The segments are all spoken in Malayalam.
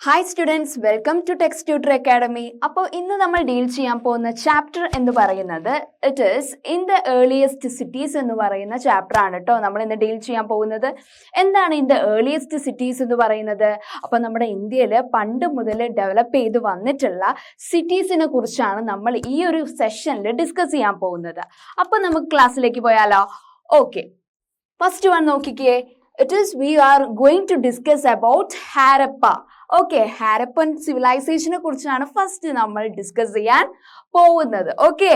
Hi students, welcome to Text Tutor Academy. അപ്പോൾ ഇന്ന് നമ്മൾ ഡീൽ ചെയ്യാൻ പോകുന്ന ചാപ്റ്റർ എന്ന് പറയുന്നത് it is in the earliest cities എന്ന് പറയുന്ന ചാപ്റ്റർ ആണ് കേട്ടോ. നമ്മൾ ഇന്ന് ഡീൽ ചെയ്യാൻ പോകുന്നത് എന്താണ് ഇൻ ദ ഏർലിയസ്റ്റ് സിറ്റീസ് എന്ന് പറയുന്നത്. അപ്പോൾ നമ്മുടെ ഇന്ത്യയിൽ പണ്ട് മുതൽ ഡെവലപ്പ് ചെയ്ത് വന്നിട്ടുള്ള സിറ്റീസിനെ കുറിച്ചാണ് നമ്മൾ ഈ ഒരു സെഷനിൽ ഡിസ്കസ് ചെയ്യാൻ പോകുന്നത്. അപ്പോൾ നമുക്ക് ക്ലാസ്സിലേക്ക് പോയാലോ? ഓക്കെ, ഫസ്റ്റ് വൺ നോക്കിക്കേ. It is we are going to discuss about Harappa. Okay, Harappan സിവിലൈസേഷനെ കുറിച്ചാണ് ഫസ്റ്റ് നമ്മൾ ഡിസ്കസ് ചെയ്യാൻ പോകുന്നത്. ഓക്കെ,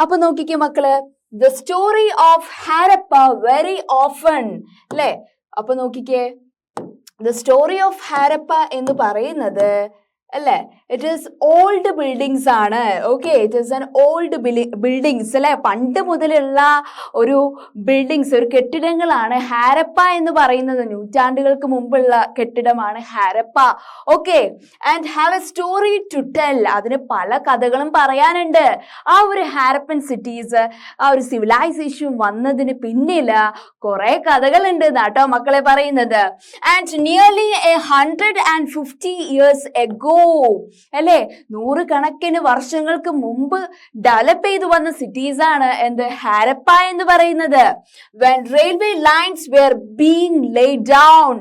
അപ്പൊ നോക്കിക്കേ മക്കള്, the story of Harappa very often അല്ലെ. അപ്പൊ നോക്കിക്കേ, ദ സ്റ്റോറി ഓഫ് ഹാരപ്പ എന്ന് പറയുന്നത് അല്ലെ, ഇറ്റ് ഈസ് ഓൾഡ് ബിൽഡിങ്സ് ആണ്. Okay, it is an old buildings അല്ലെ, പണ്ട് മുതലുള്ള ഒരു ബിൽഡിങ്സ്, ഒരു കെട്ടിടങ്ങളാണ് ഹാരപ്പ എന്ന് പറയുന്നത്. നൂറ്റാണ്ടുകൾക്ക് മുമ്പുള്ള കെട്ടിടമാണ് Harappa. Okay, and have a story to tell. അതിന് പല കഥകളും പറയാനുണ്ട്. ആ ഒരു ഹാരപ്പൻ സിറ്റീസ്, ആ ഒരു സിവിലൈസേഷൻ വന്നതിന് പിന്നില് കുറെ കഥകളുണ്ട് എന്നാട്ടോ മക്കളെ പറയുന്നത്. ആൻഡ് നിയർലി 150 years ago അല്ലെ, നൂറുകണക്കിന് വർഷങ്ങൾക്ക് മുമ്പ് ഡെവലപ്പ് ചെയ്തു വന്ന സിറ്റീസ് ആണ് എന്ത്, ഹാരപ്പ എന്ന് പറയുന്നത്. when railway lines were being laid down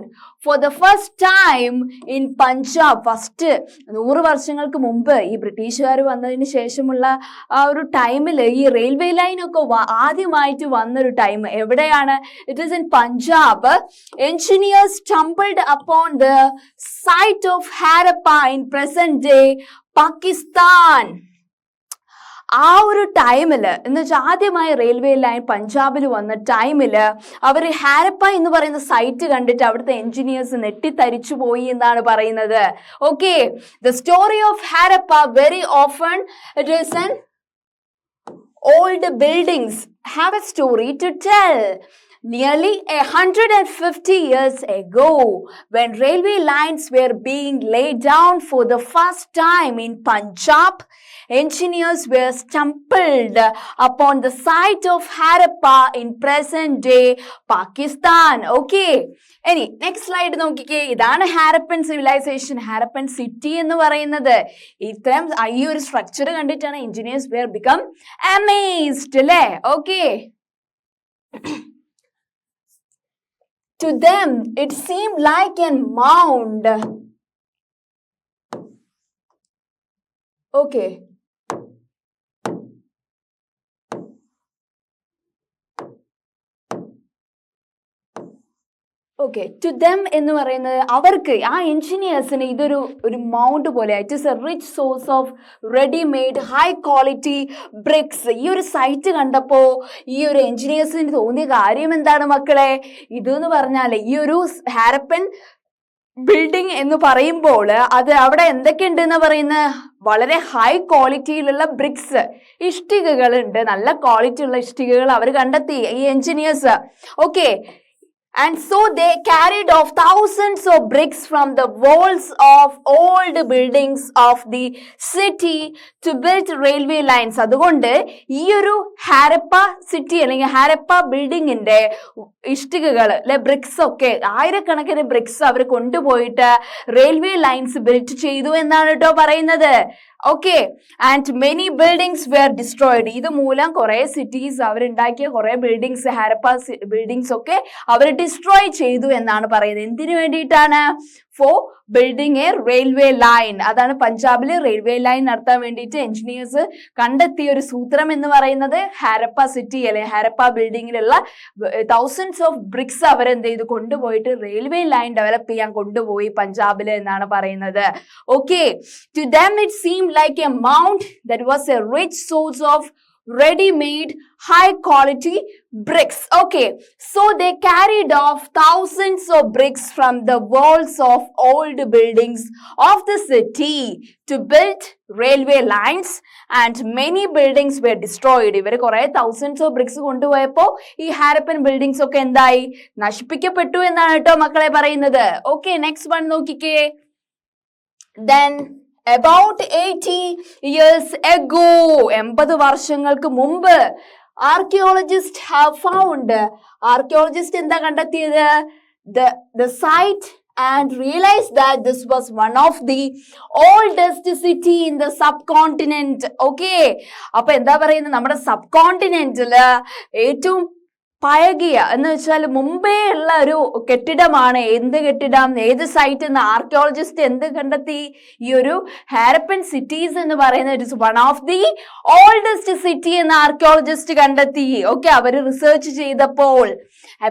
for the first time in Punjab. First 100 വർഷങ്ങൾക്ക് മുമ്പ് ഈ ബ്രിട്ടീഷുകാർ വന്നതിന് ശേഷമുള്ള ആ ഒരു ടൈമിൽ ഈ റെയിൽവേ ലൈൻ ഒക്കെ ആദ്യമായിട്ട് വന്നൊരു ടൈം എവിടെയാണ്? It is in Punjab. Engineers stumbled upon the site of Harappa in present day Pakistan. ആ ഒരു ടൈമില് എന്ന് വെച്ചാൽ ആദ്യമായി റെയിൽവേ ലൈൻ പഞ്ചാബിൽ വന്ന ടൈമില് അവർ ഹാരപ്പ എന്ന് പറയുന്ന സൈറ്റ് കണ്ടിട്ട് അവിടുത്തെ എഞ്ചിനീയേഴ്സ് നെട്ടിത്തരിച്ചു പോയി എന്നാണ് പറയുന്നത്. Okay, the story of Harappa very often it is an old buildings have a story to tell. Nearly 150 years ago, when railway lines were being laid down for the first time in Punjab, engineers were stumbled upon the site of Harappa in present day Pakistan. Okay, ഇനി നെക്സ്റ്റ് സ്ലൈഡ് നോക്കിക്കേ. ഇതാണ് ഹാരപ്പൻ സിവിലൈസേഷൻ, ഹാരപ്പൻ സിറ്റി എന്ന് പറയുന്നത്. ഇത്രയും ഈ ഒരു സ്ട്രക്ചർ കണ്ടിട്ടാണ് എഞ്ചിനീയേഴ്സ് വേർ ബിക്കം അമേസ്ഡ് അല്ലേ. Okay, to them it seemed like a mound. Okay, okay, to them എന്ന് പറയുന്നത് അവർക്ക്, ആ എഞ്ചിനീയേഴ്സിന് ഇതൊരു മൗണ്ട് പോലെ. It is a rich source of readymade high quality bricks. ഈ ഒരു സൈറ്റ് കണ്ടപ്പോ ഈ ഒരു എഞ്ചിനീയേഴ്സിന് തോന്നിയ കാര്യം എന്താണ് മക്കളെ? ഇതെന്ന് പറഞ്ഞാൽ ഈ ഒരു ഹാരപ്പൻ ബിൽഡിംഗ് എന്ന് പറയുമ്പോൾ അത് അവിടെ എന്തൊക്കെയുണ്ട് എന്ന് പറയുന്നത്, വളരെ ഹൈ ക്വാളിറ്റിയിലുള്ള ബ്രിക്സ്, ഇഷ്ടികകൾ ഉണ്ട്. നല്ല ക്വാളിറ്റി ഉള്ള ഇഷ്ടികകൾ അവർ കണ്ടെത്തി ഈ engineers. Okay, and so they carried off thousands of bricks from the walls of old buildings of the city to build railway lines. അതുകൊണ്ട് ഈ ഒരു ഹാരപ്പ സിറ്റി അല്ലെങ്കിൽ ഹാരപ്പ ബിൽഡിങ്ങിന്റെ ഇഷ്ടികകൾ അല്ലെ, ബ്രിക്സ് ഒക്കെ, ആയിരക്കണക്കിന് ബ്രിക്സ് അവർ കൊണ്ടുപോയിട്ട് റെയിൽവേ ലൈൻസ് ബിൽഡ് ചെയ്തു എന്നാണ് കേട്ടോ പറയുന്നത്. Okay, and many buildings were destroyed. ഇത് മൂലം കുറെ സിറ്റീസ് അവരുണ്ടാക്കിയ കുറെ ബിൽഡിങ്സ്, ഹാരപ്പ ബിൽഡിങ്സ് ഒക്കെ അവർ ഡിസ്ട്രോയ് ചെയ്തു എന്നാണ് പറയുന്നത്. എന്തിനു വേണ്ടിയിട്ടാണ്? For building A railway line. അതാണ് പഞ്ചാബിൽ റെയിൽവേ ലൈൻ നടത്താൻ വേണ്ടിയിട്ട് എഞ്ചിനീയേഴ്സ് കണ്ടെത്തിയ ഒരു സൂത്രം എന്ന് പറയുന്നത് ഹാരപ്പ സിറ്റി അല്ലെ ഹാരപ്പ ബിൽഡിങ്ങിലുള്ള thousands of ബ്രിക്സ് അവരെന്ത് ചെയ്തു കൊണ്ടുപോയിട്ട് റെയിൽവേ ലൈൻ ഡെവലപ്പ് ചെയ്യാൻ കൊണ്ടുപോയി പഞ്ചാബിൽ എന്നാണ് പറയുന്നത്. Okay, to them it seemed like a mound that was a rich source of ready-made high quality bricks. Okay, so they carried off thousands of bricks from the walls of old buildings of the city to build railway lines and many buildings were destroyed. ഇവർ കുറെ thousands of bricks കൊണ്ടുപോയപ്പോ ഈ ഹാരപ്പൻ ബിൽഡിങ്സ് ഒക്കെ എന്തായി, നശിപ്പിക്കപ്പെട്ടു എന്നാണ് കേട്ടോ മക്കളെ പറയുന്നത്. ഓക്കെ, നെക്സ്റ്റ് വൺ നോക്കിക്കേ. Then about 80 years ago, 80 വർഷങ്ങൾക്ക് മുമ്പ്, ആർക്കിയോളജിസ്റ്റ് ഹാവ് ഫൗണ്ട്. ആർക്കിയോളജിസ്റ്റ് എന്താ കണ്ടെത്തിയത്? The site and realized that this was one of the oldest city in the subcontinent. Okay, അപ്പൊ എന്താ പറയുന്നത്, നമ്മുടെ സബ് കോണ്ടിനെന്റില് ഏറ്റവും പഴകിയ എന്ന് വെച്ചാൽ മുമ്പേ ഉള്ള ഒരു കെട്ടിടമാണ്. എന്ത് കെട്ടിടം, ഏത് സൈറ്റ് എന്ന് ആർക്കിയോളജിസ്റ്റ് എന്ത് കണ്ടെത്തി? ഈ ഒരു ഹാരപ്പൻ സിറ്റീസ് എന്ന് പറയുന്നത് it is one of the oldest city എന്ന് ആർക്കിയോളജിസ്റ്റ് കണ്ടെത്തി. ഓക്കെ, അവര് റിസർച്ച് ചെയ്തപ്പോൾ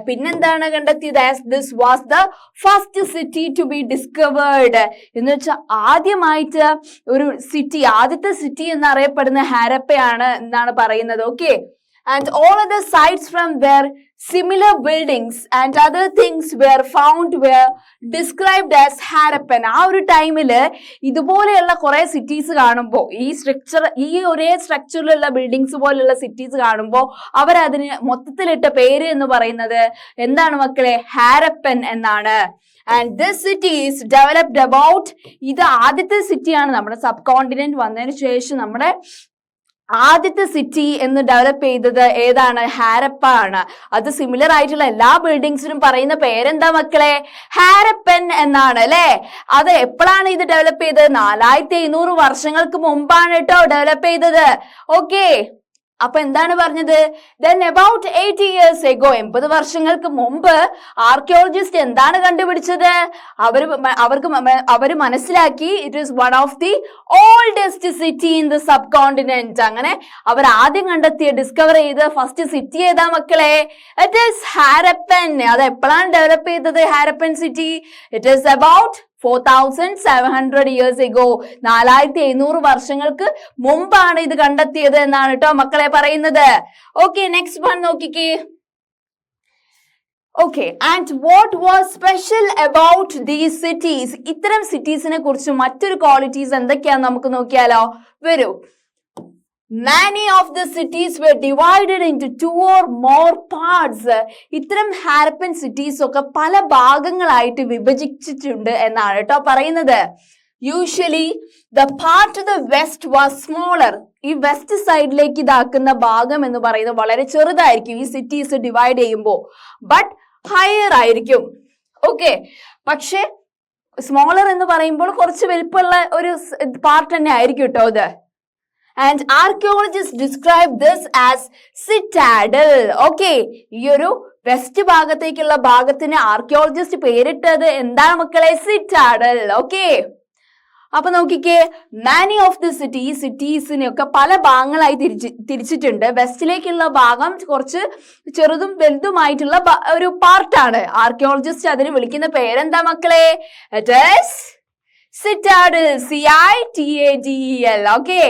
പിന്നെന്താണ് കണ്ടെത്തിയത്? This was the first city to be discovered എന്ന് വെച്ചാൽ ആദ്യമായിട്ട് ഒരു സിറ്റി, ആദ്യത്തെ സിറ്റി എന്നറിയപ്പെടുന്ന ഹാരപ്പയാണ് എന്നാണ് പറയുന്നത്. Okay, and all other sites from where similar buildings and other things were found were described as Harappan. ആ ഒരു ടൈമില് ഇതുപോലെയുള്ള കുറെ സിറ്റീസ് കാണുമ്പോൾ, ഈ ഒരേ സ്ട്രക്ചറിലുള്ള ബിൽഡിങ്സ് പോലുള്ള സിറ്റീസ് കാണുമ്പോൾ അവരതിന് മൊത്തത്തിലിട്ട പേര് എന്ന് പറയുന്നത് എന്താണ് മക്കളെ? ഹാരപ്പൻ എന്നാണ്. And this city is developed about, ഇത് ആദ്യത്തെ സിറ്റിയാണ് നമ്മുടെ സബ് കോണ്ടിനെന്റ് വന്നതിന് ശേഷം നമ്മുടെ ആദ്യത്തെ സിറ്റി എന്ന് ഡെവലപ്പ് ചെയ്തത് ഏതാണ്? ഹാരപ്പ ആണ്. അത് സിമിലർ ആയിട്ടുള്ള എല്ലാ ബിൽഡിങ്സിനും പറയുന്ന പേരെന്താ മക്കളെ? ഹാരപ്പൻ എന്നാണ് അല്ലെ. അത് എപ്പോഴാണ് ഇത് ഡെവലപ്പ് ചെയ്തത്? 4500 വർഷങ്ങൾക്ക് മുമ്പാണ് കേട്ടോ ഡെവലപ്പ് ചെയ്തത്. ഓക്കെ, അപ്പൊ എന്താണ് പറഞ്ഞത്? then about 80 years ago, 80 വർഷങ്ങൾക്ക് മുമ്പ് ആർക്കിയോളജിസ്റ്റ് എന്താണ് കണ്ടുപിടിച്ചത്? അവര് മനസ്സിലാക്കി it is one of the oldest city in the sub continent. അങ്ങനെ അവർ ആദ്യം കണ്ടെത്തിയ, ഡിസ്കവർ ചെയ്ത ഫസ്റ്റ് സിറ്റി ഏതാ മക്കളെ? It is Harappan. അത് എപ്പോഴാണ് ഡെവലപ്പ് ചെയ്തത് Harappan city? It is about 4700 years ago. 4700 വർഷങ്ങൾക്ക് മുമ്പാണ് ഇത് കണ്ടെത്തിയത് എന്നാണ് കേട്ടോ മക്കളെ പറയുന്നത്. ഓക്കെ, നെക്സ്റ്റ് വൺ നോക്കിക്കേ. Okay, and what was special about these cities? ഇത്തരം സിറ്റീസിനെ കുറിച്ച് മറ്റൊരു ക്വാളിറ്റീസ് എന്തൊക്കെയാന്ന് നമുക്ക് നോക്കിയാലോ. വരൂ. Many of the cities were divided into 2 or more parts. ഇത്തരം ഹാരപ്പൻ സിറ്റീസ് ഒക്കെ പല ഭാഗങ്ങളായിട്ട് വിഭജിച്ചിട്ടുണ്ട് എന്നാണ് കേട്ടോ പറയുന്നത്. Usually the part two the west was smaller. ഈ വെസ്റ്റ് സൈഡിലേക്ക് ഇതാക്കുന്ന ഭാഗം എന്ന് പറയുന്നത് വളരെ ചെറുതായിരിക്കും ഈ സിറ്റീസ് ഡിവൈഡ് ചെയ്യുമ്പോൾ, ബട്ട് ഹയർ ആയിരിക്കും. ഓക്കെ, പക്ഷെ സ്മോളർ എന്ന് പറയുമ്പോൾ കുറച്ച് വലിപ്പമുള്ള ഒരു പാർട്ട് തന്നെ ആയിരിക്കും കേട്ടോ ഇത്. And archaeologists describe this as citadel. Okay, ഈ ഒരു വെസ്റ്റ് ഭാഗത്തേക്കുള്ള ഭാഗത്തിന് ആർക്കിയോളജിസ്റ്റ് പേരിട്ടത് എന്താണ് മക്കളെ? സിറ്റാഡൽ. ഓക്കെ, അപ്പൊ നോക്കിക്കേ, മാനി ഓഫ് ദി സിറ്റീസിനെയൊക്കെ പല ഭാഗങ്ങളായി തിരിച്ചിട്ടുണ്ട്. വെസ്റ്റിലേക്കുള്ള ഭാഗം കുറച്ച് ചെറുതും വലുതുമായിട്ടുള്ള ഒരു പാർട്ടാണ്. ആർക്കിയോളജിസ്റ്റ് അതിന് വിളിക്കുന്ന പേരെന്താ മക്കളെ? It is Citadel. CITADEL. Okay,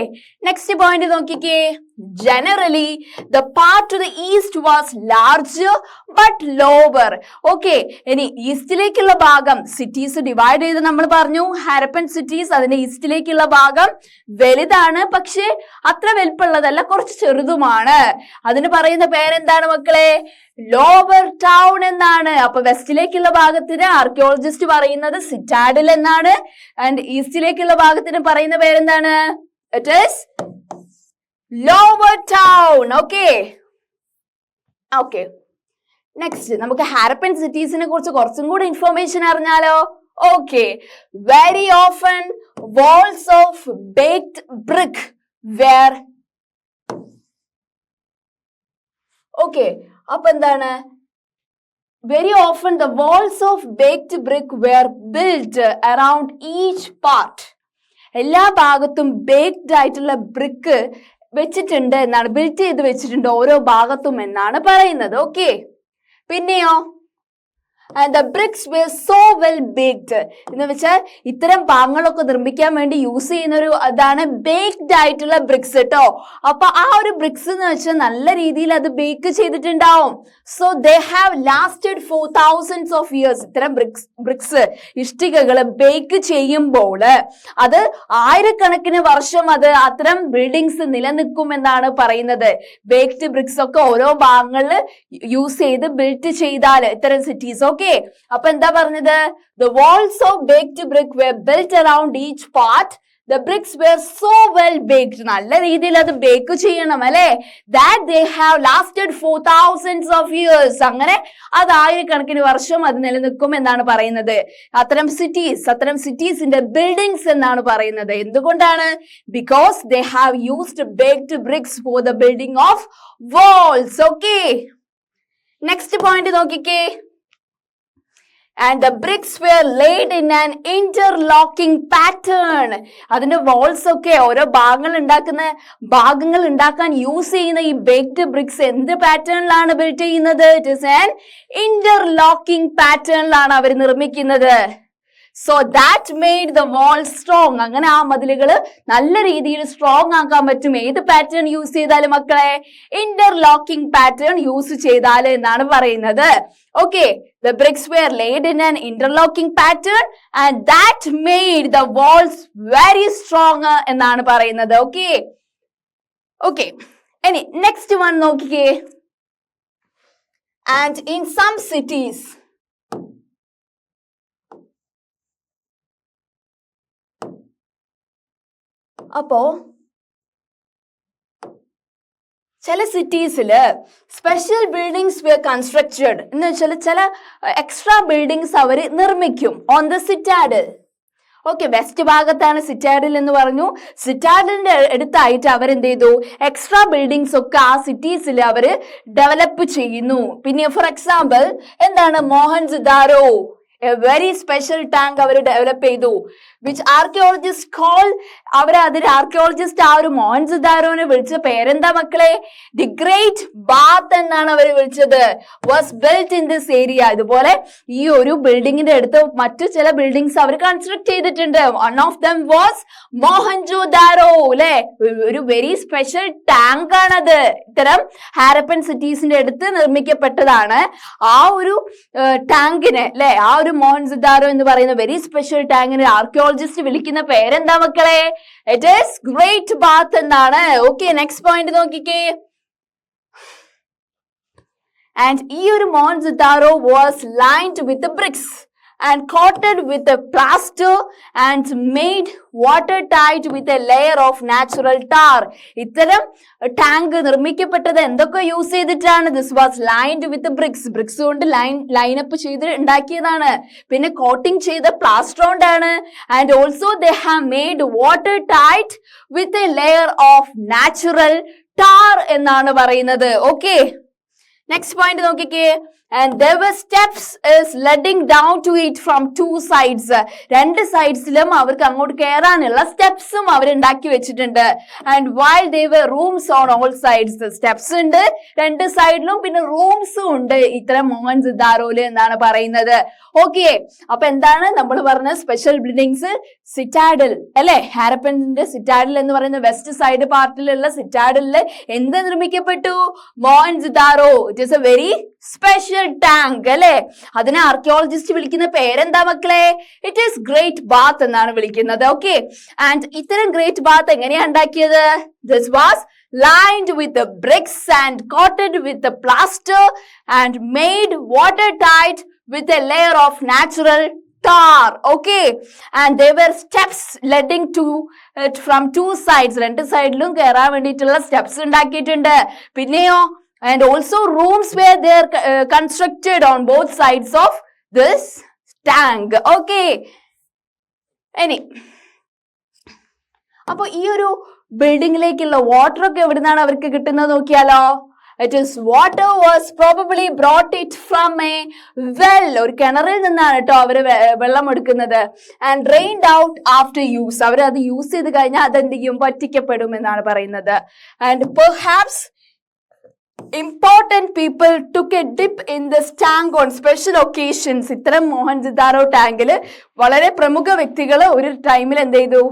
next point നോക്കിക്കേ. Generally the part to the east was larger but lower. Okay, ഇനി ഈസ്റ്റിലേക്കുള്ള ഭാഗം സിറ്റീസ് ഡിവൈഡ് ചെയ്ത് നമ്മൾ പറഞ്ഞു ഹാരപ്പൻ സിറ്റീസ്. അതിന്റെ ഈസ്റ്റിലേക്കുള്ള ഭാഗം വലുതാണ്, പക്ഷെ അത്ര വലുപ്പമുള്ളതല്ല, കുറച്ച് ചെറുതുമാണ്. അതിന് പറയുന്ന പേരെന്താണ് മക്കളെ? ലോവർ ടൗൺ എന്നാണ്. അപ്പൊ വെസ്റ്റിലേക്കുള്ള ഭാഗത്തിന് ആർക്കിയോളജിസ്റ്റ് പറയുന്നത് സിറ്റാഡൽ എന്നാണ്. ആൻഡ് ഈസ്റ്റിലേക്കുള്ള ഭാഗത്തിന് പറയുന്ന പേരെന്താണ്? It is lower town. Okay, okay, next നമുക്ക് ഹാരപ്പൻ സിറ്റീസിനെ കുറിച്ച് കുറച്ചും കൂടി ഇൻഫോർമേഷൻ അറിഞ്ഞാലോ. Okay, very often walls of baked brick were. Okay, അപ്പൊ എന്താണ്? Very often the walls of baked brick were build around each part. എല്ലാ ഭാഗത്തും ബേക്ഡ് ആയിട്ടുള്ള ബ്രിക്ക് വെച്ചിട്ടുണ്ട് എന്നാണ്, ബിൽഡ് ചെയ്ത് വെച്ചിട്ടുണ്ട് ഓരോ ഭാഗത്തും എന്നാണ് പറയുന്നത്. ഓക്കെ, പിന്നെയോ and the bricks were so well baked. എന്ന് വെച്ചാൽ ഇത്തരം പാങ്ങളൊക്കെ നിർമ്മിക്കാൻ വേണ്ടി യൂസ് ചെയ്യുന്ന ഒരു അതാണ് ബേക്ഡ് ആയിട്ടുള്ള ബ്രിക്സ് കേട്ടോ. അപ്പൊ ആ ഒരു ബ്രിക്സ് എന്ന് വെച്ചാൽ നല്ല രീതിയിൽ അത് ബേക്ക് ചെയ്തിട്ടുണ്ടാവും. So they have lasted for thousands of years. ഇത്തരം ബ്രിക്സ് ഇഷ്ടികകൾ ബേക്ക് ചെയ്യുമ്പോൾ അത് ആയിരക്കണക്കിന് വർഷം അത് അത്തരം ബിൽഡിങ്സ് നിലനിൽക്കും എന്നാണ് പറയുന്നത്. ബേക്ഡ് ബ്രിക്സ് ഒക്കെ ഓരോ ഭാഗങ്ങളിൽ യൂസ് ചെയ്ത് ബിൽഡ് ചെയ്താൽ ഇത്തരം സിറ്റീസ്. ഓക്കെ, അപ്പൊ എന്താ പറഞ്ഞത്? The walls of baked brick were built around each part. the bricks were so well baked. നല്ല രീതിയിൽ അത് ബേക്ക് ചെയ്യണം അല്ലെ. that they have lasted for thousands of years. അങ്ങനെ അത് ആയിരക്കണക്കിന് വർഷം അത് നിലനിൽക്കും എന്നാണ് പറയുന്നത്. അത്തരം സിറ്റീസിന്റെ ബിൽഡിങ്സ് എന്നാണ് പറയുന്നത്. എന്തുകൊണ്ടാണ്? because they have used baked bricks for the building of walls. Okay, next point നോക്കിക്കേ. and the bricks were laid in an interlocking pattern. അതിന്റെ walls ഒക്കെ ഓരോ ഭാഗങ്ങൾ ഉണ്ടാക്കാൻ യൂസ് ചെയ്യുന്ന ഈ baked bricks എന്ത് പാറ്റേണിലാണ് ബിൽഡ് ചെയ്യുന്നത്? it is an interlocking പാറ്റേണിലാണ് അവർ നിർമ്മിക്കുന്നത്. so that made the wall strong. അങ്ങനെ ആ മതിലുകൾ നല്ല രീതിയിൽ സ്ട്രോങ് ആക്കാൻ പറ്റും ഏത് പാറ്റേൺ യൂസ് ചെയ്താലും മക്കളെ? ഇന്റർലോക്കിംഗ് പാറ്റേൺ യൂസ് ചെയ്താൽ എന്നാണ് പറയുന്നത്. okay, the bricks were laid in an interlocking pattern and that made the walls very strong എന്നാണ് പറയുന്നത്. okay ഇനി നെക്സ്റ്റ് വൺ നോക്കിക്കേ. and in some cities, അപ്പോ ചില സിറ്റീസില് സ്പെഷ്യൽ ബിൽഡിങ്സ് were constructed എന്ന് വെച്ചാൽ ചില എക്സ്ട്രാ ബിൽഡിങ്സ് അവർ നിർമ്മിക്കും on the citadel. Okay, west ഭാഗത്താണ് സിറ്റാഡൽ എന്ന് പറഞ്ഞു. സിറ്റാഡലിന്റെ അടുത്തായിട്ട് അവർ എന്ത് ചെയ്തു? എക്സ്ട്രാ ബിൽഡിങ്സ് ഒക്കെ ആ സിറ്റീസിൽ അവർ ഡെവലപ്പ് ചെയ്യുന്നു. പിന്നെ ഫോർ എക്സാമ്പിൾ എന്താണ്? Mohenjodaro, a very special tank അവർ ഡെവലപ്പ് ചെയ്തു. which archaeologists call, ആർക്കിയോളജിസ്റ്റ് ആ ഒരു മോഹൻജദാരോനെ വിളിച്ച പേരെന്താ മക്കളെ? ദി ഗ്രേറ്റ് ബാത്ത് എന്നാണ് അവർ വിളിച്ചത്. was built in this area. ഇതുപോലെ ഈ ഒരു ബിൽഡിങ്ങിന്റെ അടുത്ത് മറ്റു ചില ബിൽഡിങ്സ് അവർ കൺസ്ട്രക്ട് ചെയ്തിട്ടുണ്ട്. one of them was Mohenjodaro അല്ലെ. ഒരു വെരി സ്പെഷ്യൽ ടാങ്ക് ആണത്. ഇത്തരം ഹാരപ്പൻ സിറ്റീസിന്റെ അടുത്ത് നിർമ്മിക്കപ്പെട്ടതാണ്. ആ ഒരു ടാങ്കിന് അല്ലെ, ആ ഒരു മോഹൻജദാരോ എന്ന് പറയുന്ന വെരി സ്പെഷ്യൽ ടാങ്കിന് ആർക്കിയോളജിസ്റ്റ് വിളിക്കുന്ന പേരെന്താ മക്കളെ? ഇറ്റ് ഈസ് ഗ്രേറ്റ് ബാത്ത് എന്നാണ്. ഓക്കെ, നെക്സ്റ്റ് പോയിന്റ് നോക്കിക്കേ. and ഈ ഒരു Mohenjo-daro was lined with bricks and coated with a plaster and made watertight with a layer of natural tar. ഇത്തരം ടാങ്ക് നിർമ്മിക്കപ്പെട്ടത് എന്തൊക്കെ യൂസ് ചെയ്തിട്ടാണ്? this was lined with bricks. bricks കൊണ്ട് ലൈനപ്പ് ചെയ്ത് ഉണ്ടാക്കിയതാണ്. പിന്നെ കോട്ടിംഗ് ചെയ്ത പ്ലാസ്റ്റർ കൊണ്ടാണ്. and also they have made watertight with a layer of natural tar എന്നാണ് പറയുന്നത്. okay, next point നോക്കിക്കേ. and there were steps is leading down to it from two sides. രണ്ട് സൈഡ്സിലും അവർക്ക് അങ്ങോട്ട് കയറാനുള്ള സ്റ്റെപ്സും അവർ ഉണ്ടാക്കി വെച്ചിട്ടുണ്ട്. and while there were rooms on all sides, steps ഉണ്ട് രണ്ട് സൈഡിലും, പിന്നെ റൂംസും ഉണ്ട് ഇത്തരം മോഹൻജദാരോയില് എന്നാണ് പറയുന്നത്. ഓക്കെ, അപ്പൊ എന്താണ് നമ്മൾ പറഞ്ഞ സ്പെഷ്യൽ ബിൽഡിങ്സ്? സിറ്റാഡൽ അല്ലെ, ഹാരപ്പന്റെ സിറ്റാഡൽ എന്ന് പറയുന്ന വെസ്റ്റ് സൈഡ് പാർട്ടിലുള്ള സിറ്റാഡലില് എന്ത് നിർമ്മിക്കപ്പെട്ടു? Mohenjo-daro. It is A very special tank അല്ലെ. അതിനെ ആർക്കിയോളജിസ്റ്റ് വിളിക്കുന്ന പേരെന്താ മക്കളെ? ഇറ്റ് ഈസ് ഗ്രേറ്റ് ബാത്ത് എന്നാണ് വിളിക്കുന്നത്. ഓക്കെ, ആൻഡ് ഇത്തരം ഗ്രേറ്റ് ബാത്ത് എങ്ങനെയാ ഉണ്ടാക്കിയത്? This was lined with the bricks and coated with the plaster and made watertight with a layer of natural tar. okay, and there were steps leading to it from two sides. രണ്ട് സൈഡിലും കയറാൻ വേണ്ടിയിട്ടുള്ള സ്റ്റെപ്സ് ഉണ്ടാക്കിയിട്ടുണ്ട്. പിന്നെയോ and also rooms were there constructed on both sides of this tank. okay, ഇനി അപ്പൊ ഈ ഒരു ബിൽഡിങ്ങിലേക്കുള്ള വാട്ടർ ഒക്കെ എവിടുന്നാണ് അവർക്ക് കിട്ടുന്നത് നോക്കിയാലോ? it is water was probably brought it from a well. ഒരു കിണറിൽ നിന്നാണ് കേട്ടോ അവര് വെള്ളം എടുക്കുന്നത്. and drained out after use. അവർ അത് യൂസ് ചെയ്ത് കഴിഞ്ഞാൽ അതെന്ത് ചെയ്യും? പറ്റിക്കപ്പെടും എന്നാണ് പറയുന്നത്. and perhaps important people took a dip in this tank on special occasions. ഇത്തരം മോഹൻജദാരോ ടാങ്കില് വളരെ പ്രമുഖ വ്യക്തികൾ ഒരു ടൈമിൽ എന്ത് ചെയ്തു?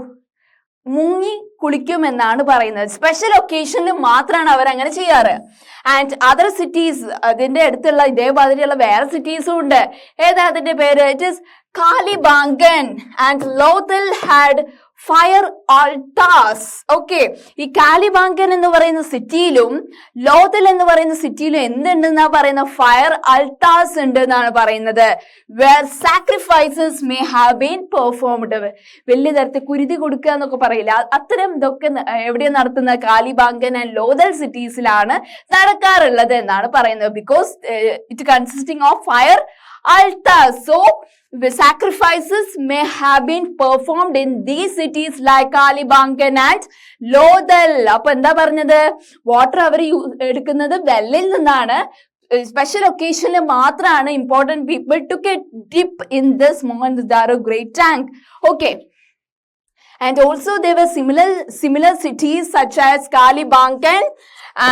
മുങ്ങി കുളിക്കുമെന്നാണ് പറയുന്നത്. സ്പെഷ്യൽ ഒക്കേഷനിൽ മാത്രമാണ് അവർ അങ്ങനെ ചെയ്യാറ്. ആൻഡ് അതർ സിറ്റീസ്, അതിന്റെ അടുത്തുള്ള ഇതേമാതിരിയുള്ള വേറെ സിറ്റീസും ഉണ്ട്. ഏതാ അതിന്റെ പേര്? It is Kalibangan and Lothal had fire altars. Okay, ഈ കാലിബാങ്കൻ എന്ന് പറയുന്ന സിറ്റിയിലും ലോഥൽ എന്ന് പറയുന്ന സിറ്റിയിലും എന്തുണ്ടെന്നാ പറയുന്ന ഫയർ ആൾട്ടാസ് ഉണ്ട് എന്നാണ് പറയുന്നത്. Where sacrifices may have been performed. വലിയ തരത്തിൽ കുരുതി കൊടുക്കുക എന്നൊക്കെ പറയില്ല, അത്തരം ഇതൊക്കെ എവിടെയാണ് നടത്തുന്ന കാലിബാങ്കൻ ആൻഡ് ലോഥൽ സിറ്റീസിലാണ് നടക്കാറുള്ളത് എന്നാണ് പറയുന്നത്. Because it consisting of fire altars. So the sacrifices may have been performed in these cities like Kalibangan and Lothal. അപ്പൊ എന്താ പറഞ്ഞത്, വാട്ടർ അവർ എടുക്കുന്നത് വെല്ലിൽ നിന്നാണ്. സ്പെഷ്യൽ ഒക്കേഷനിൽ മാത്രമാണ് important people to get dip in this Mohenjodaro great tank. Okay, and also there were similar cities such as Kalibangan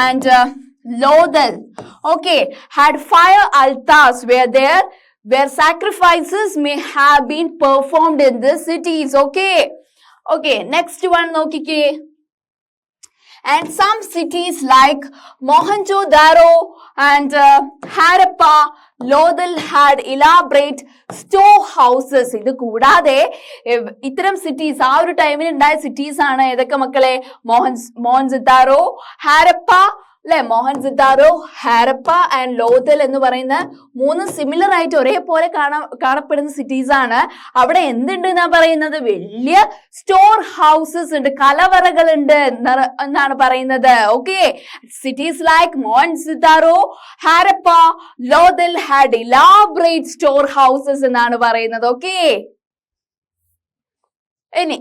and Lothal, okay, had fire altars where sacrifices may have been performed in the cities. Okay, next one nokike. And some cities like Mohenjo-daro and Harappa, Lothal had elaborate storehouses. ഇത് കൂടാതെ ഇത്തരം സിറ്റീസ് ആ ഒരു ടൈമിൽ ഉണ്ടായ സിറ്റീസ് ആണ് ഏതൊക്കെ മക്കളെ? മോഹൻജൊദാരോ, ഹാരപ്പ അല്ലെ, മോഹൻജൊദാരോ, ഹാരപ്പ ആൻഡ് ലോഥൽ എന്ന് പറയുന്ന മൂന്ന് സിമിലർ ആയിട്ട് ഒരേപോലെ കാണപ്പെടുന്ന സിറ്റീസ് ആണ്. അവിടെ എന്തുണ്ട് എന്നാ പറയുന്നത്? വലിയ സ്റ്റോർ ഹൗസസ് ഉണ്ട്, കലവറകൾ ഉണ്ട് എന്നാണ് പറയുന്നത്. Okay, cities like Mohenjodaro, Harappa, Lothal had elaborate store houses എന്നാണ് പറയുന്നത്. ഓക്കെ, ഇനി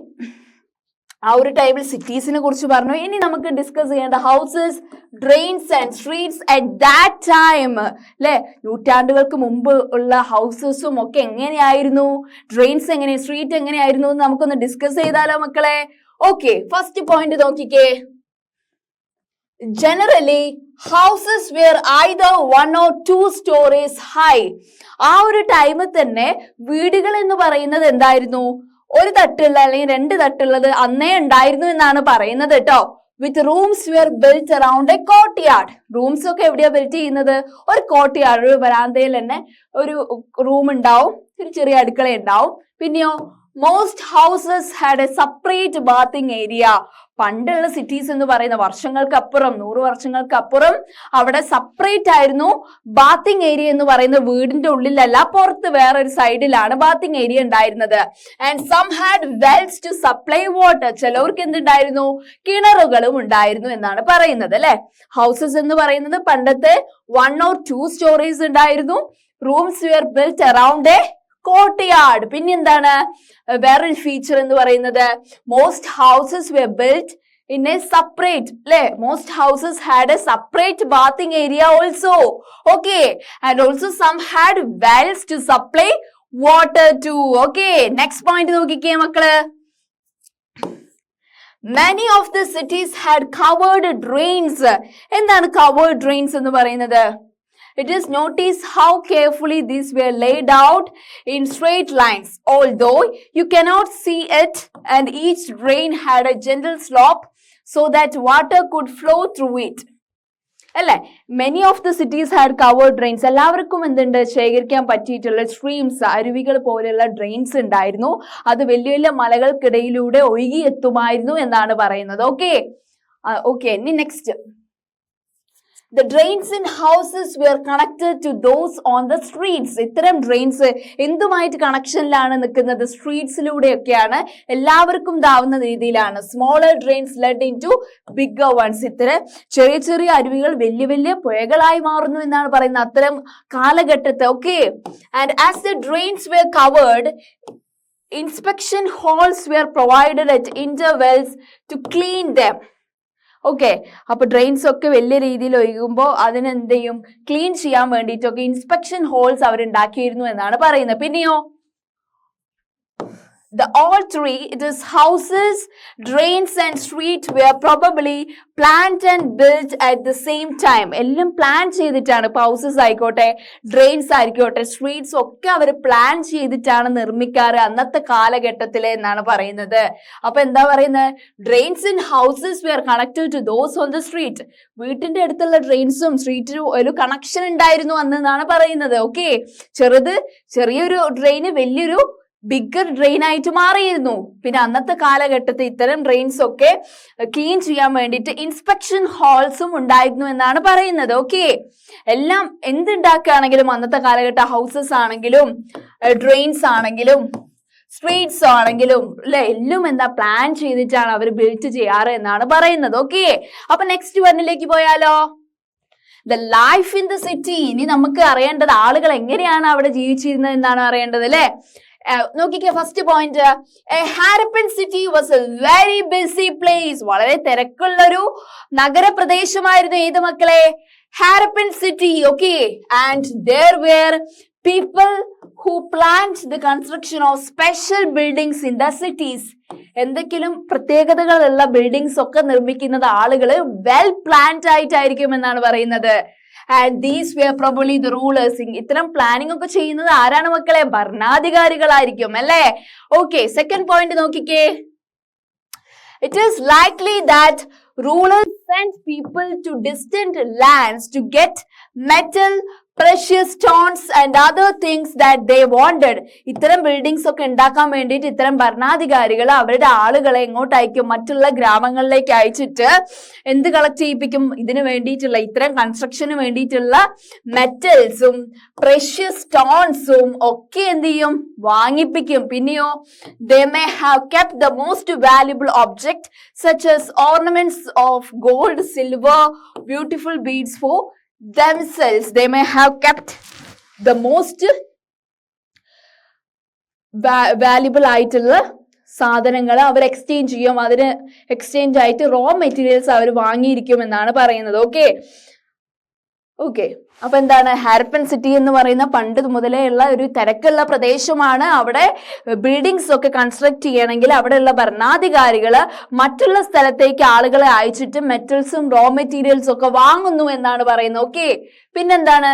ആ ഒരു ടൈമിൽ സിറ്റീസിനെ കുറിച്ച് പറഞ്ഞു. ഇനി നമുക്ക് ഡിസ്കസ് ചെയ്യേണ്ട houses, drains and streets at that time അല്ലെ. നൂറ്റാണ്ടുകൾക്ക് മുമ്പ് ഉള്ള ഹൗസസും ഒക്കെ എങ്ങനെയായിരുന്നു, ഡ്രെയിൻസ് എങ്ങനെ, സ്ട്രീറ്റ് എങ്ങനെയായിരുന്നു എന്ന് നമുക്കൊന്ന് ഡിസ്കസ് ചെയ്താലോ മക്കളെ? ഓക്കെ, ഫസ്റ്റ് പോയിന്റ് നോക്കിക്കേ. Generally, houses were either 1 or 2 stories high. ആ ഒരു ടൈമിൽ തന്നെ വീടുകൾ എന്ന് പറയുന്നത് എന്തായിരുന്നു? ഒരു തട്ടുള്ള അല്ലെങ്കിൽ 2 തട്ടുള്ളത് അന്നേ ഉണ്ടായിരുന്നു എന്നാണ് പറയുന്നത് കേട്ടോ. With rooms were built around a courtyard. Rooms ഒക്കെ എവിടെയാ ബിൽറ്റ് ചെയ്യുന്നത്? ഒരു കോർട്ട്യാർഡ്, ഒരു വരാന്തയിൽ തന്നെ ഒരു റൂം ഉണ്ടാവും, ഒരു ചെറിയ അടുക്കള ഉണ്ടാവും. പിന്നെയോ most houses had A separate bathing area. പണ്ടുള്ള സിറ്റീസ് എന്ന് പറയുന്ന വർഷങ്ങൾക്കപ്പുറം, 100 വർഷങ്ങൾക്കപ്പുറം അവിടെ സെപ്പറേറ്റ് ആയിരുന്നു ബാത്തിങ് ഏരിയ എന്ന് പറയുന്ന വീടിന്റെ ഉള്ളിലല്ല, പുറത്ത് വേറൊരു സൈഡിലാണ് ബാത്തിങ് ഏരിയ ഉണ്ടായിരുന്നത്. And some had wells to supply water. ചിലവർക്ക് എന്തുണ്ടായിരുന്നു? കിണറുകളും ഉണ്ടായിരുന്നു എന്നാണ് പറയുന്നത് അല്ലെ. ഹൗസസ് എന്ന് പറയുന്നത് പണ്ടത്തെ 1 or 2 സ്റ്റോറീസ് ഉണ്ടായിരുന്നു. Rooms were built around a courtyard. പിന്നെ എന്താണ് വേറൊരു ഫീച്ചർ എന്ന് പറയുന്നത്? Most houses were built in a separate, most houses had a separate bathing area also. Okay, and also some had wells to supply water too. Okay, next point നോക്കിക്കേ മക്കള്. Many of the cities had covered drains. എന്താണ് covered drains എന്ന് പറയുന്നത്? It is notice how carefully these were laid out in straight lines, although you cannot see it, and each drain had a gentle slope so that water could flow through it. അല്ലെ, many of the cities had covered drains. എല്ലാവർക്കും എന്തുണ്ട്? ശേഖരിക്കാൻ പറ്റിയിട്ടുള്ള സ്ട്രീംസ്, അരുവികൾ പോലെയുള്ള ഡ്രെയിൻസ് ഉണ്ടായിരുന്നു. അത് വലിയ വലിയ മലകൾക്കിടയിലൂടെ ഒഴുകി എത്തുമായിരുന്നു എന്നാണ് പറയുന്നത്. ഓക്കെ, ഇനി next. The drains in houses were connected to those on the streets. ഇത്തരം ഡ്രെയിൻസ് എന്തുമായിട്ട് കണക്ഷനിലാണ് നിൽക്കുന്നത്? സ്ട്രീറ്റ്സിലൂടെയൊക്കെയാണ്, എല്ലാവർക്കും ഇതാവുന്ന രീതിയിലാണ്. Smaller drains led into bigger ones. ഇത്തരം ചെറിയ ചെറിയ അരുവികൾ വലിയ വലിയ പുഴകളായി മാറുന്നു എന്നാണ് പറയുന്നത് അത്തരം കാലഘട്ടത്തെ. Okay, and as the drains were covered, inspection holes were provided at intervals to clean them. Okay, അപ്പൊ ഡ്രെയിൻസ് ഒക്കെ വലിയ രീതിയിൽ ഒഴുകുമ്പോൾ അതിനെന്ത് ചെയ്യും? ക്ലീൻ ചെയ്യാൻ വേണ്ടിയിട്ടൊക്കെ ഇൻസ്പെക്ഷൻ ഹോൾസ് അവരുണ്ടാക്കിയിരുന്നു എന്നാണ് പറയുന്നത്. പിന്നെയോ the all three, it is houses, drains and street were probably planned and built at the same time. എല്ലാം പ്ലാൻ ചെയ്തിട്ടാണ്. ഇപ്പൊ ഹൗസസ് ആയിക്കോട്ടെ, ഡ്രെയിൻസ് ആയിക്കോട്ടെ, സ്ട്രീറ്റ്സ് ഒക്കെ അവർ പ്ലാൻ ചെയ്തിട്ടാണ് നിർമ്മിക്കാറ് അന്നത്തെ കാലഘട്ടത്തില് എന്നാണ് പറയുന്നത്. അപ്പൊ എന്താ പറയുന്നത്? Drains in houses were connected to those on the street. വീട്ടിന്റെ അടുത്തുള്ള ഡ്രെയിൻസും സ്ട്രീറ്റിനും ഒരു കണക്ഷൻ ഉണ്ടായിരുന്നു അന്ന് എന്നാണ് പറയുന്നത്. ഓക്കെ, ചെറിയൊരു ഡ്രെയിന് വലിയൊരു ബിഗർ ഡ്രെയിൻ ആയിട്ട് മാറിയിരുന്നു. പിന്നെ അന്നത്തെ കാലഘട്ടത്തിൽ ഇത്തരം ഡ്രെയിൻസ് ഒക്കെ ക്ലീൻ ചെയ്യാൻ വേണ്ടിയിട്ട് ഇൻസ്പെക്ഷൻ ഹാൾസും ഉണ്ടായിരുന്നു എന്നാണ് പറയുന്നത്. ഓക്കെ, എല്ലാം എന്തുണ്ടാക്കുകയാണെങ്കിലും അന്നത്തെ കാലഘട്ട ഹൗസസ് ആണെങ്കിലും ഡ്രെയിൻസ് ആണെങ്കിലും സ്ട്രീറ്റ്സ് ആണെങ്കിലും അല്ലെ, എല്ലാം എന്താ പ്ലാൻ ചെയ്തിട്ടാണ് അവർ ബിൽഡ് ചെയ്യാറ് എന്നാണ് പറയുന്നത്. ഓക്കെ, അപ്പൊ നെക്സ്റ്റ് വണ്ണിലേക്ക് പോയാലോ. The life in the city. ഇനി നമുക്ക് അറിയേണ്ടത് ആളുകൾ എങ്ങനെയാണ് അവിടെ ജീവിച്ചിരുന്നത് എന്നാണ് അറിയേണ്ടത് അല്ലെ. നോക്കിക്കേ, first point, Harappan city was A very busy place. വളരെ തിരക്കുള്ളൊരു നഗരപ്രദേശമായിരുന്നു ഏത് മക്കളെ? Harappan city. Okay, and there were people who planned the construction of special buildings in the cities. എന്തെങ്കിലും പ്രത്യേകതകളുള്ള ബിൽഡിങ്സ് ഒക്കെ നിർമ്മിക്കുന്നത് ആളുകൾ വെൽ പ്ലാൻഡ് ആയിട്ടായിരിക്കും എന്നാണ് പറയുന്നത്. And these were probably the rulers. ഇത്തരം പ്ലാനിംഗ് ഒക്കെ ചെയ്യുന്നത് ആരാണ് മക്കളെ? ഭരണാധികാരികളായിരിക്കും അല്ലേ. ഓക്കെ, സെക്കൻഡ് പോയിന്റ് നോക്കിക്കേ. It is likely that rulers sent people to distant lands to get metal, precious stones and other things that they wanted. ഇത്തരം ബിൽഡിങ്സ് ഒക്കെ ഉണ്ടാക്കാൻ വേണ്ടിയിട്ട് ഇത്തരം ഭരണാധികാരികൾ അവരുടെ ആളുകളെ എങ്ങോട്ട് അയക്കും? മറ്റുള്ള ഗ്രാമങ്ങളിലേക്ക് അയച്ചിട്ട് എന്ത് കളക്ട് ചെയ്യിപ്പിക്കും? ഇതിന് വേണ്ടിയിട്ടുള്ള, ഇത്തരം കൺസ്ട്രക്ഷന് വേണ്ടിയിട്ടുള്ള മെറ്റൽസും പ്രഷ്യസ് സ്റ്റോൺസും ഒക്കെ എന്ത് ചെയ്യും? വാങ്ങിപ്പിക്കും. പിന്നെയോ, they may have kept the most valuable object such as ornaments of gold, silver, beautiful beads for themselves. They may have kept the most valuable ആയിട്ടുള്ള സാധനങ്ങൾ അവർ എക്സ്ചേഞ്ച് ചെയ്യും. അതിന് എക്സ്ചേഞ്ച് ആയിട്ട് റോ മെറ്റീരിയൽസ് അവർ വാങ്ങിയിരിക്കും എന്നാണ് പറയുന്നത്. ഓക്കെ ഓക്കെ, അപ്പൊ എന്താണ്? ഹാരപ്പൻ സിറ്റി എന്ന് പറയുന്ന പണ്ട് മുതലേ ഉള്ള ഒരു തിരക്കുള്ള പ്രദേശമാണ്. അവിടെ ബിൽഡിങ്സ് ഒക്കെ കൺസ്ട്രക്ട് ചെയ്യണമെങ്കിൽ അവിടെയുള്ള ഭരണാധികാരികള് മറ്റുള്ള സ്ഥലത്തേക്ക് ആളുകളെ അയച്ചിട്ട് മെറ്റൽസും റോ മെറ്റീരിയൽസും ഒക്കെ വാങ്ങുന്നു എന്നാണ് പറയുന്നത്. ഓക്കെ, പിന്നെന്താണ്?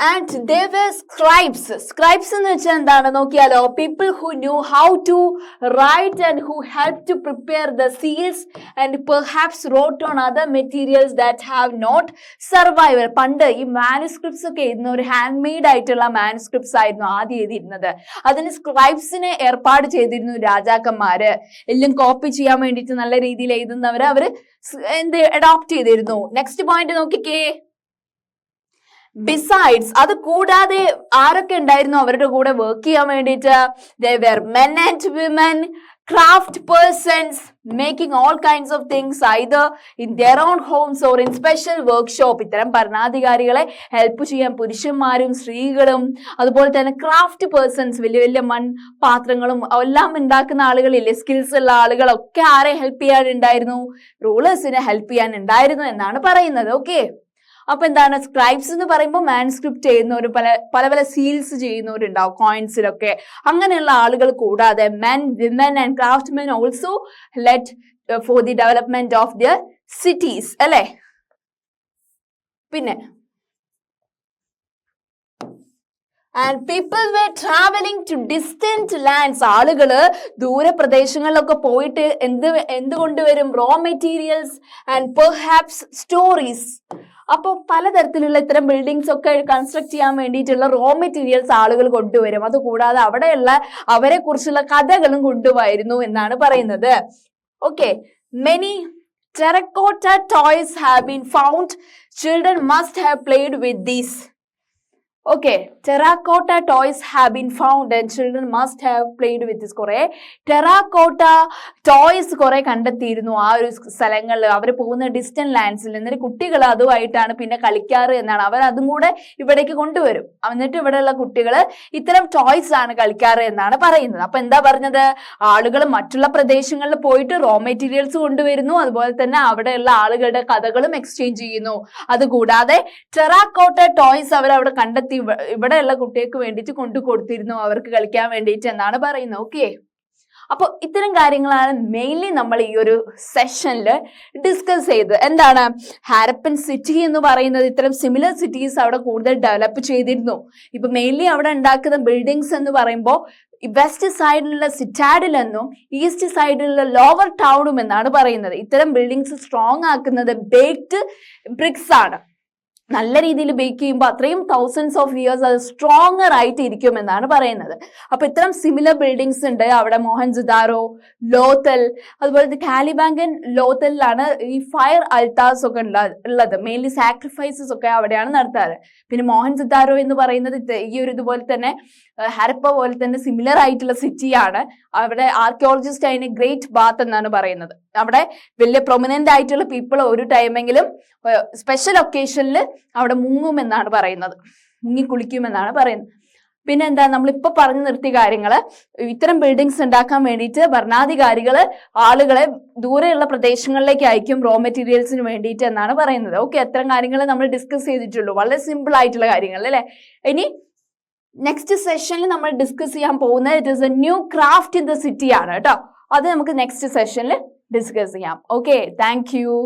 And there were scribes. Scribes എന്ന് വെച്ചാൽ എന്താണ് നോക്കിയാലോ? People who knew how to write and who helped to prepare the seals and perhaps wrote on other materials that have not survived. പണ്ട് ഈ മാനുസ്ക്രിപ്റ്റ്സ് ഒക്കെ എഴുതുന്ന ഒരു ഹാൻഡ് മെയ്ഡ് ആയിട്ടുള്ള മാനുസ്ക്രിപ്റ്റ്സ് ആയിരുന്നു ആദ്യം എഴുതിയിരുന്നത്. അതിന് സ്ക്രൈബ്സിനെ ഏർപ്പാട് ചെയ്തിരുന്നു രാജാക്കന്മാര്. എല്ലാം കോപ്പി ചെയ്യാൻ വേണ്ടിയിട്ട് നല്ല രീതിയിൽ എഴുതുന്നവര് അവര് എന്ത് അഡോപ്റ്റ് ചെയ്തിരുന്നു. നെക്സ്റ്റ് പോയിന്റ് നോക്കിക്കേ. ബിസൈഡ്സ്, അത് കൂടാതെ ആരൊക്കെ ഉണ്ടായിരുന്നു അവരുടെ കൂടെ വർക്ക് ചെയ്യാൻ വേണ്ടിയിട്ട്? There were men and women, craft persons making all kinds of things either in their own homes or in special workshop. ഇത്തരം ഭരണാധികാരികളെ ഹെൽപ്പ് ചെയ്യാൻ പുരുഷന്മാരും സ്ത്രീകളും അതുപോലെ തന്നെ ക്രാഫ്റ്റ് പേഴ്സൺസ്, വലിയ വലിയ പാത്രങ്ങളും എല്ലാം ഉണ്ടാക്കുന്ന ആളുകളില്ലേ, സ്കിൽസ് ഉള്ള ആളുകളൊക്കെ ആരെ ഹെൽപ്പ് ചെയ്യാനുണ്ടായിരുന്നു? റൂളേഴ്സിനെ ഹെൽപ്പ് ചെയ്യാൻ ഉണ്ടായിരുന്നു എന്നാണ് പറയുന്നത്. ഓക്കെ, അപ്പൊ എന്താണ്? സ്ക്രൈബ്സ് എന്ന് പറയുമ്പോൾ മാനുസ്ക്രിപ്റ്റ് ചെയ്യുന്നവർ, പല പല സീൽസ് ചെയ്യുന്നവരുണ്ടാവും കോയിൻസിലൊക്കെ. അങ്ങനെയുള്ള ആളുകൾ കൂടാതെ men, women and craftsmen also led for the development of their cities അല്ലെ. പിന്നെ and people were traveling to distant lands. ആളുകള് ദൂരപ്രദേശങ്ങളിലൊക്കെ പോയിട്ട് എന്ത് കൊണ്ടുവരും? Raw materials and perhaps stories. അപ്പോൾ പലതരത്തിലുള്ള ഇത്തരം ബിൽഡിങ്സ് ഒക്കെ കൺസ്ട്രക്ട് ചെയ്യാൻ വേണ്ടിയിട്ടുള്ള റോ മെറ്റീരിയൽസ് ആളുകൾ കൊണ്ടുവരും. അതുകൂടാതെ അവിടെയുള്ള അവരെ കുറിച്ചുള്ള കഥകളും കൊണ്ടുവരുന്നു എന്നാണ് പറയുന്നത്. Okay, many terracotta toys have been found. Children must have played with these. Okay, terracotta toys have been found and children must have played with this. കുറെ terracotta toys കുറെ കണ്ടെത്തിയിരുന്നു ആ ഒരു സ്ഥലങ്ങളിൽ. അവർ പോകുന്ന ഡിസ്റ്റന്റ് ലാൻഡ്സിൽ. എന്നിട്ട് കുട്ടികൾ അതുമായിട്ടാണ് പിന്നെ കളിക്കാറ് എന്നാണ്. അവർ അതും കൂടെ ഇവിടേക്ക് കൊണ്ടുവരും. എന്നിട്ട് ഇവിടെയുള്ള കുട്ടികൾ ഇത്തരം ടോയ്സ് ആണ് കളിക്കാറ് എന്നാണ് പറയുന്നത്. അപ്പൊ എന്താ പറഞ്ഞത്? ആളുകൾ മറ്റുള്ള പ്രദേശങ്ങളിൽ പോയിട്ട് റോ മെറ്റീരിയൽസ് കൊണ്ടുവരുന്നു. അതുപോലെ തന്നെ അവിടെയുള്ള ആളുകളുടെ കഥകളും എക്സ്ചേഞ്ച് ചെയ്യുന്നു. അതുകൂടാതെ terracotta toys അവരവിടെ കണ്ടെത്തി ഇവിടെയുള്ള കുട്ടികൾക്ക് വേണ്ടിയിട്ട് കൊണ്ടു കൊടുത്തിരുന്നു അവർക്ക് കളിക്കാൻ വേണ്ടിയിട്ട് എന്നാണ് പറയുന്നത്. ഓക്കെ, അപ്പോൾ ഇത്തരം കാര്യങ്ങളാണ് മെയിൻലി നമ്മൾ ഈ ഒരു സെഷനിൽ ഡിസ്കസ് ചെയ്തത്. എന്താണ്? ഹാരപ്പൻ സിറ്റി എന്ന് പറയുന്നത് ഇത്തരം സിമിലർ സിറ്റീസ് അവിടെ കൂടുതൽ ഡെവലപ്പ് ചെയ്തിരുന്നു. ഇപ്പൊ മെയിൻലി അവിടെ ഉണ്ടാക്കുന്ന ബിൽഡിങ്സ് എന്ന് പറയുമ്പോൾ വെസ്റ്റ് സൈഡിലുള്ള സിറ്റാഡിൽ എന്നും ഈസ്റ്റ് സൈഡിലുള്ള ലോവർ ടൗണും എന്നാണ് പറയുന്നത്. ഇത്തരം ബിൽഡിങ്സ് സ്ട്രോങ് ആക്കുന്നത് ബേക്ഡ് ബ്രിക്സ് ആണ്. നല്ല രീതിയിൽ ബേക്ക് ചെയ്യുമ്പോൾ അത്രയും തൗസൻഡ്സ് ഓഫ് ഇയേഴ്സ് അത് സ്ട്രോങ്ങർ ആയിട്ട് ഇരിക്കും എന്നാണ് പറയുന്നത്. അപ്പൊ ഇത്തരം സിമിലർ ബിൽഡിങ്സ് ഉണ്ട് അവിടെ. മോഹൻജദാരോ, ലോത്തൽ, അതുപോലെ കാലിബാങ്കൻ ലോത്തലിലാണ് ഈ ഫയർ അൾട്ടാർസ് ഒക്കെ ഉള്ളത്. മെയിൻലി സാക്രിഫൈസസ് ഒക്കെ അവിടെയാണ് നടത്താറ്. പിന്നെ മോഹൻജദാരോ എന്ന് പറയുന്നത് ഈ ഒരു ഇതുപോലെ തന്നെ ഹരപ്പ പോലെ തന്നെ സിമിലർ ആയിട്ടുള്ള സിറ്റിയാണ്. അവിടെ ആർക്കിയോളജിസ്റ്റ് അതിന് ഗ്രേറ്റ് ബാത്ത് എന്നാണ് പറയുന്നത്. അവിടെ വലിയ പ്രൊമിനന്റ് ആയിട്ടുള്ള പീപ്പിൾ ഒരു ടൈമെങ്കിലും സ്പെഷ്യൽ ഒക്കേഷനിൽ അവിടെ മുങ്ങുമെന്നാണ് പറയുന്നത്, മുങ്ങിക്കുളിക്കുമെന്നാണ് പറയുന്നത്. പിന്നെ എന്താ, നമ്മളിപ്പോ പറഞ്ഞു നിർത്തിയ കാര്യങ്ങള്, ഇത്തരം ബിൽഡിങ്സ് ഉണ്ടാക്കാൻ വേണ്ടിയിട്ട് ഭരണാധികാരികള് ആളുകളെ ദൂരെയുള്ള പ്രദേശങ്ങളിലേക്ക് അയക്കും റോ മെറ്റീരിയൽസിന് വേണ്ടിയിട്ട് എന്നാണ് പറയുന്നത്. ഓക്കെ, അത്തരം കാര്യങ്ങൾ നമ്മൾ ഡിസ്കസ് ചെയ്തിട്ടുള്ളൂ, വളരെ സിമ്പിൾ ആയിട്ടുള്ള കാര്യങ്ങൾ അല്ലെ. ഇനി നെക്സ്റ്റ് സെഷനിൽ നമ്മൾ ഡിസ്കസ് ചെയ്യാൻ പോകുന്നത് it is A new craft in the city ആണ് കേട്ടോ. അത് നമുക്ക് നെക്സ്റ്റ് സെഷനിൽ ഡിസ്കസ് ചെയ്യാം. Okay, thank you.